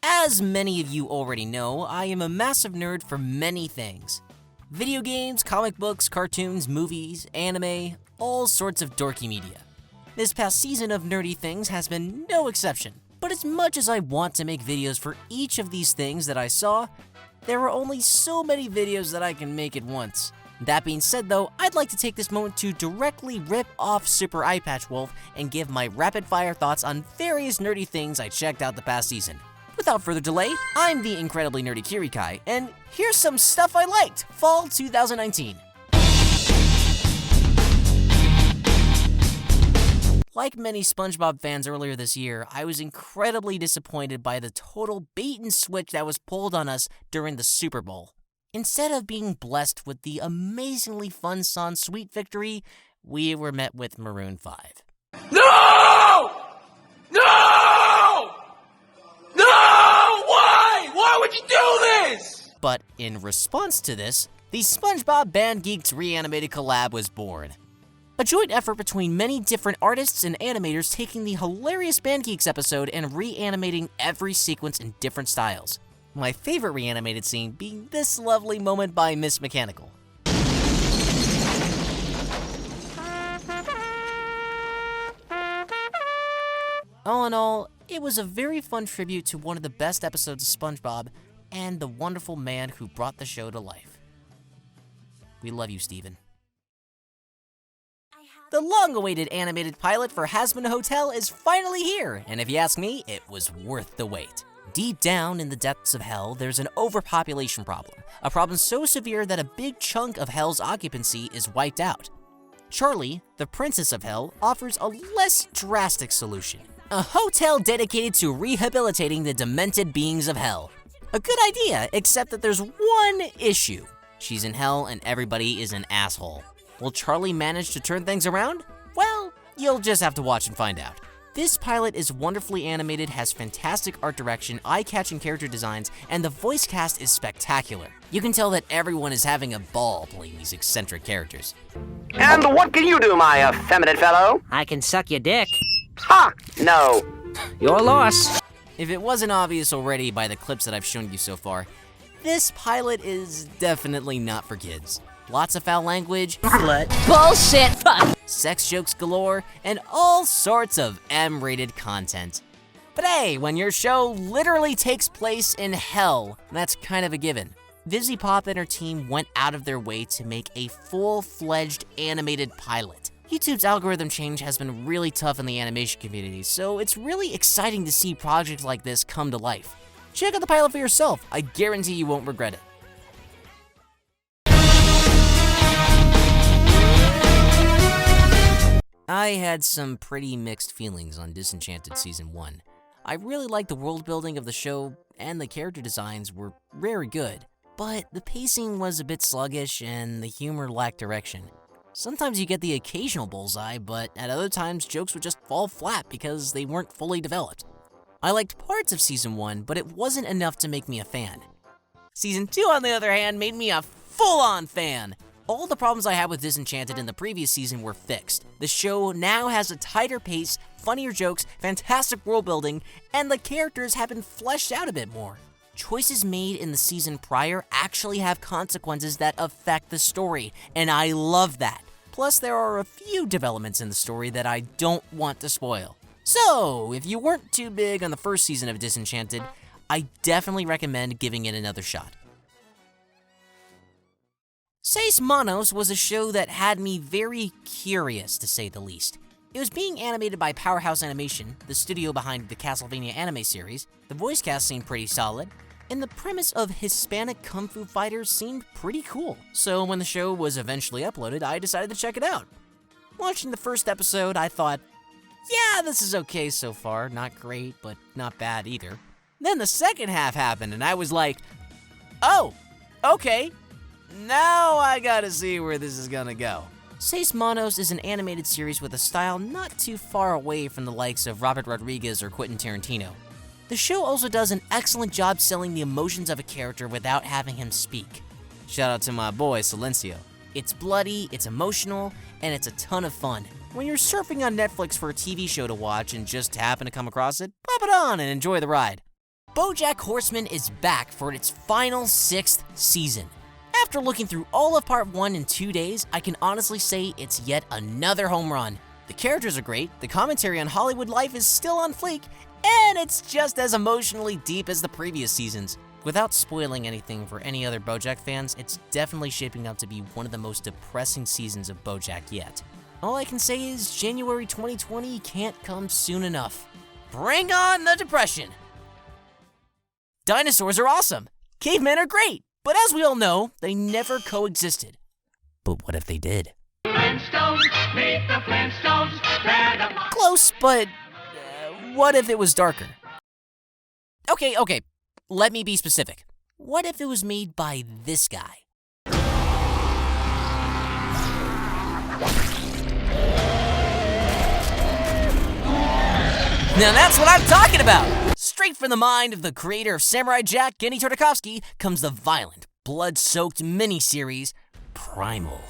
As many of you already know, I am a massive nerd for many things. Video games, comic books, cartoons, movies, anime, all sorts of dorky media. This past season of nerdy things has been no exception. But as much as I want to make videos for each of these things that I saw, there are only so many videos that I can make at once. That being said though, I'd like to take this moment to directly rip off Super Eyepatch Wolf and give my rapid-fire thoughts on various nerdy things I checked out the past season. Without further delay, I'm the incredibly nerdy Kirikai, and here's some stuff I liked, Fall 2019. Like many SpongeBob fans earlier this year, I was incredibly disappointed by the total bait and switch that was pulled on us during the Super Bowl. Instead of being blessed with the amazingly fun song Sweet Victory, we were met with Maroon 5. No! No! No! Why? Why would you do this? But in response to this, the SpongeBob Band Geeks Reanimated collab was born. A joint effort between many different artists and animators taking the hilarious Band Geeks episode and reanimating every sequence in different styles. My favorite reanimated scene being this lovely moment by Miss Mechanical. All in all, it was a very fun tribute to one of the best episodes of SpongeBob and the wonderful man who brought the show to life. We love you, Steven. The long-awaited animated pilot for Hazbin Hotel is finally here, and if you ask me, it was worth the wait. Deep down in the depths of hell, there's an overpopulation problem, a problem so severe that a big chunk of hell's occupancy is wiped out. Charlie, the princess of hell, offers a less drastic solution. A hotel dedicated to rehabilitating the demented beings of hell. A good idea, except that there's one issue. She's in hell and everybody is an asshole. Will Charlie manage to turn things around? Well, you'll just have to watch and find out. This pilot is wonderfully animated, has fantastic art direction, eye-catching character designs, and the voice cast is spectacular. You can tell that everyone is having a ball playing these eccentric characters. And what can you do, my effeminate fellow? I can suck your dick. Ha! No. Your loss. If it wasn't obvious already by the clips that I've shown you so far, this pilot is definitely not for kids. Lots of foul language, Slut. Bullshit. Fuck. sex jokes galore, and all sorts of M-rated content. But hey, when your show literally takes place in hell, that's kind of a given. Vizzy Pop and her team went out of their way to make a full-fledged animated pilot. YouTube's algorithm change has been really tough in the animation community, so it's really exciting to see projects like this come to life. Check out the pilot for yourself, I guarantee you won't regret it. I had some pretty mixed feelings on Disenchanted Season 1. I really liked the world building of the show, and the character designs were very good, but the pacing was a bit sluggish and the humor lacked direction. Sometimes you get the occasional bullseye, but at other times jokes would just fall flat because they weren't fully developed. I liked parts of Season 1, but it wasn't enough to make me a fan. Season 2, on the other hand, made me a full-on fan. All the problems I had with Disenchanted in the previous season were fixed. The show now has a tighter pace, funnier jokes, fantastic world building, and the characters have been fleshed out a bit more. Choices made in the season prior actually have consequences that affect the story, and I love that. Plus, there are a few developments in the story that I don't want to spoil. So, if you weren't too big on the first season of Disenchanted, I definitely recommend giving it another shot. Seis Manos was a show that had me very curious, to say the least. It was being animated by Powerhouse Animation, the studio behind the Castlevania anime series. The voice cast seemed pretty solid, and the premise of Hispanic kung fu fighters seemed pretty cool. So when the show was eventually uploaded, I decided to check it out. Watching the first episode, I thought, yeah, this is okay so far. Not great, but not bad either. Then the second half happened, and I was like, oh, okay. Now I gotta see where this is gonna go. Seis Manos is an animated series with a style not too far away from the likes of Robert Rodriguez or Quentin Tarantino. The show also does an excellent job selling the emotions of a character without having him speak. Shout out to my boy, Silencio. It's bloody, it's emotional, and it's a ton of fun. When you're surfing on Netflix for a TV show to watch and just happen to come across it, pop it on and enjoy the ride. BoJack Horseman is back for its final 6th season. After looking through all of part 1 in 2 days, I can honestly say it's yet another home run. The characters are great, the commentary on Hollywood life is still on fleek, and it's just as emotionally deep as the previous seasons. Without spoiling anything for any other BoJack fans, it's definitely shaping up to be one of the most depressing seasons of BoJack yet. All I can say is January 2020 can't come soon enough. Bring on the depression! Dinosaurs are awesome! Cavemen are great! But as we all know, they never coexisted. But what if they did? Flintstones, meet the Flintstones, they're the Close, but what if it was darker? Okay, let me be specific. What if it was made by this guy? Now that's what I'm talking about! Straight from the mind of the creator of Samurai Jack, Genndy Tartakovsky, comes the violent, blood-soaked miniseries, Primal.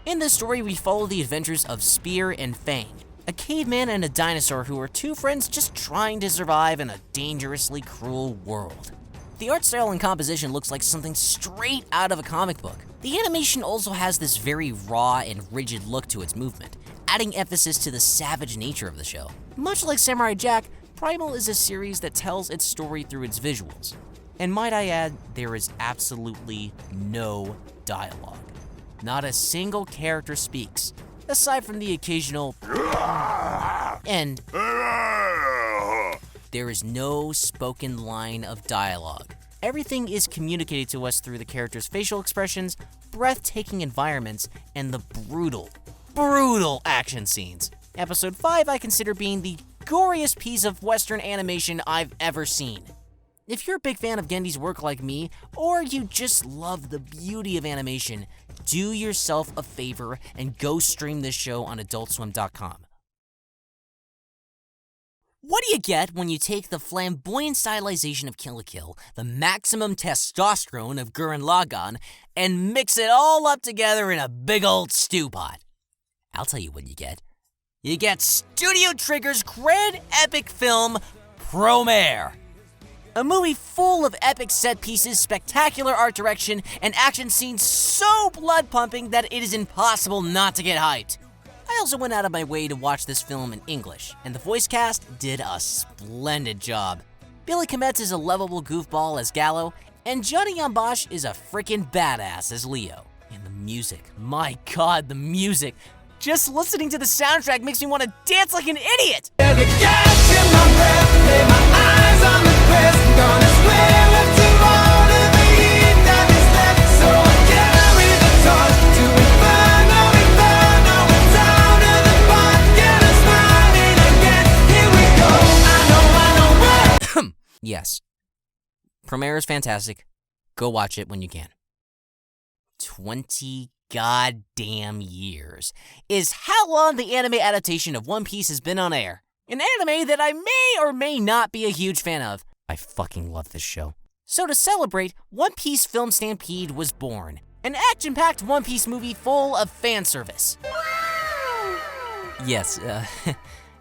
In this story, we follow the adventures of Spear and Fang, a caveman and a dinosaur who are two friends just trying to survive in a dangerously cruel world. The art style and composition looks like something straight out of a comic book. The animation also has this very raw and rigid look to its movement, adding emphasis to the savage nature of the show. Much like Samurai Jack, Primal is a series that tells its story through its visuals. And might I add, there is absolutely no dialogue. Not a single character speaks, aside from the occasional and there is no spoken line of dialogue. Everything is communicated to us through the characters' facial expressions, breathtaking environments, and the brutal action scenes. Episode 5 I consider being the goriest piece of Western animation I've ever seen. If you're a big fan of Genndy's work like me, or you just love the beauty of animation, do yourself a favor and go stream this show on AdultSwim.com. What do you get when you take the flamboyant stylization of Kill la Kill, the maximum testosterone of Gurren Lagann, and mix it all up together in a big old stew pot? I'll tell you what you get. You get Studio Trigger's grand epic film, Promare. A movie full of epic set pieces, spectacular art direction, and action scenes so blood-pumping that it is impossible not to get hyped. I also went out of my way to watch this film in English, and the voice cast did a splendid job. Billy Kometz is a lovable goofball as Gallo, and Johnny Yambosh is a freaking badass as Leo. And the music, my god, the music. Just listening to the soundtrack makes me want to dance like an idiot! Yes. Premiere is fantastic. Go watch it when you can. 20 goddamn years is how long the anime adaptation of One Piece has been on air. An anime that I may or may not be a huge fan of. I fucking love this show. So to celebrate, One Piece Film Stampede was born. An action-packed One Piece movie full of fan service. Yes,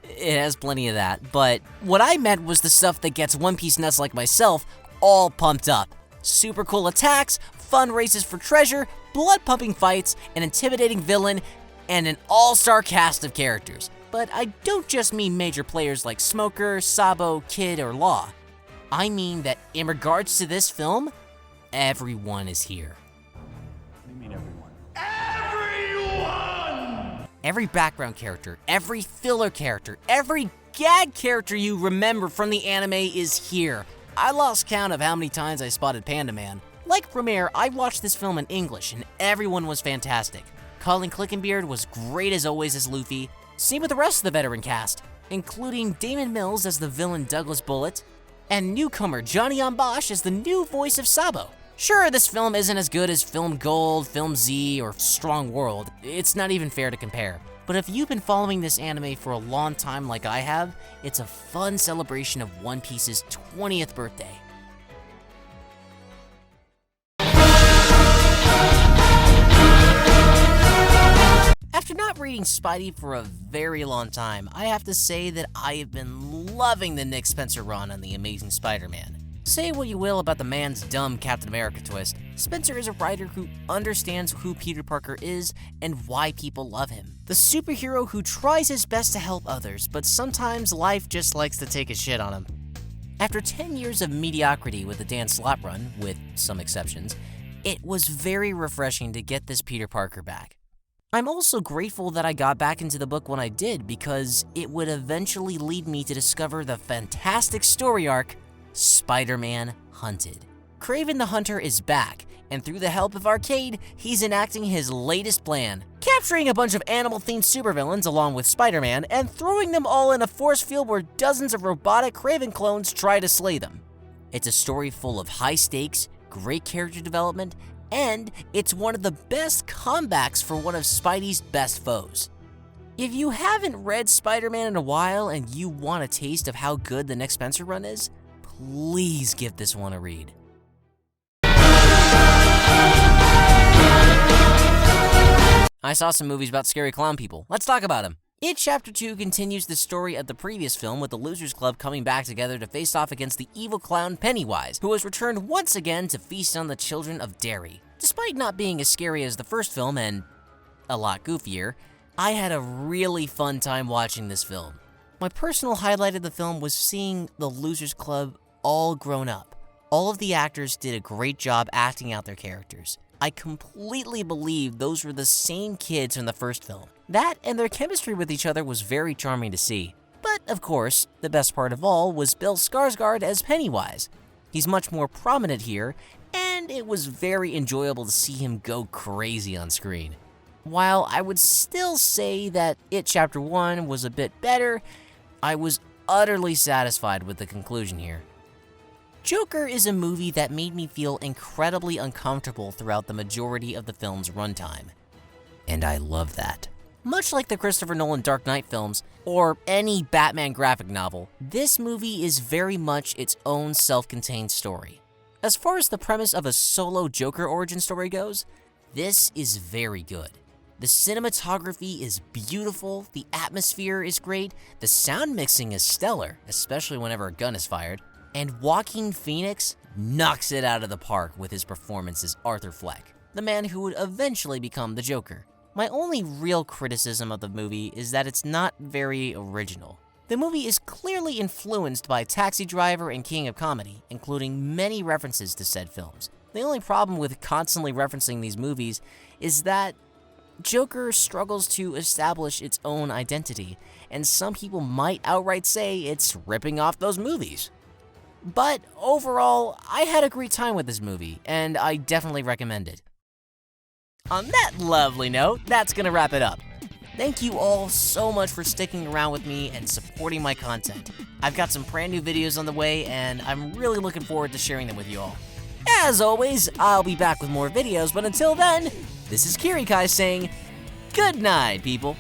it has plenty of that, but what I meant was the stuff that gets One Piece nuts like myself all pumped up. Super cool attacks, fun races for treasure, blood-pumping fights, an intimidating villain, and an all-star cast of characters. But I don't just mean major players like Smoker, Sabo, Kid, or Law. I mean that in regards to this film, everyone is here. What do you mean everyone? Everyone! Every background character, every filler character, every gag character you remember from the anime is here. I lost count of how many times I spotted Panda Man. Like Premiere, I watched this film in English and everyone was fantastic. Colin Clickenbeard was great as always as Luffy. Same with the rest of the veteran cast, including Damon Mills as the villain Douglas Bullet, and newcomer Johnny Yambosh as the new voice of Sabo. Sure, this film isn't as good as Film Gold, Film Z, or Strong World. It's not even fair to compare. But if you've been following this anime for a long time like I have, it's a fun celebration of One Piece's 20th birthday. After not reading Spidey for a very long time, I have to say that I have been loving the Nick Spencer run on The Amazing Spider-Man. Say what you will about the man's dumb Captain America twist, Spencer is a writer who understands who Peter Parker is and why people love him. The superhero who tries his best to help others, but sometimes life just likes to take a shit on him. After 10 years of mediocrity with the Dan Slott run, with some exceptions, it was very refreshing to get this Peter Parker back. I'm also grateful that I got back into the book when I did, because it would eventually lead me to discover the fantastic story arc, Spider-Man Hunted. Kraven the Hunter is back, and through the help of Arcade, he's enacting his latest plan, capturing a bunch of animal-themed supervillains along with Spider-Man and throwing them all in a force field where dozens of robotic Kraven clones try to slay them. It's a story full of high stakes, great character development, and it's one of the best comebacks for one of Spidey's best foes. If you haven't read Spider-Man in a while and you want a taste of how good the next Spencer run is, please give this one a read. I saw some movies about scary clown people. Let's talk about them. It Chapter 2 continues the story of the previous film, with the Losers Club coming back together to face off against the evil clown Pennywise, who has returned once again to feast on the children of Derry. Despite not being as scary as the first film and a lot goofier, I had a really fun time watching this film. My personal highlight of the film was seeing the Losers Club all grown up. All of the actors did a great job acting out their characters. I completely believe those were the same kids from the first film. That and their chemistry with each other was very charming to see. But, of course, the best part of all was Bill Skarsgård as Pennywise. He's much more prominent here, and it was very enjoyable to see him go crazy on screen. While I would still say that It Chapter 1 was a bit better, I was utterly satisfied with the conclusion here. Joker is a movie that made me feel incredibly uncomfortable throughout the majority of the film's runtime. And I love that. Much like the Christopher Nolan Dark Knight films, or any Batman graphic novel, this movie is very much its own self-contained story. As far as the premise of a solo Joker origin story goes, this is very good. The cinematography is beautiful, the atmosphere is great, the sound mixing is stellar, especially whenever a gun is fired, and Joaquin Phoenix knocks it out of the park with his performance as Arthur Fleck, the man who would eventually become the Joker. My only real criticism of the movie is that it's not very original. The movie is clearly influenced by Taxi Driver and King of Comedy, including many references to said films. The only problem with constantly referencing these movies is that Joker struggles to establish its own identity, and some people might outright say it's ripping off those movies. But overall, I had a great time with this movie, and I definitely recommend it. On that lovely note, that's gonna wrap it up. Thank you all so much for sticking around with me and supporting my content. I've got some brand new videos on the way, and I'm really looking forward to sharing them with you all. As always, I'll be back with more videos, but until then, this is Kirikai saying, good night, people.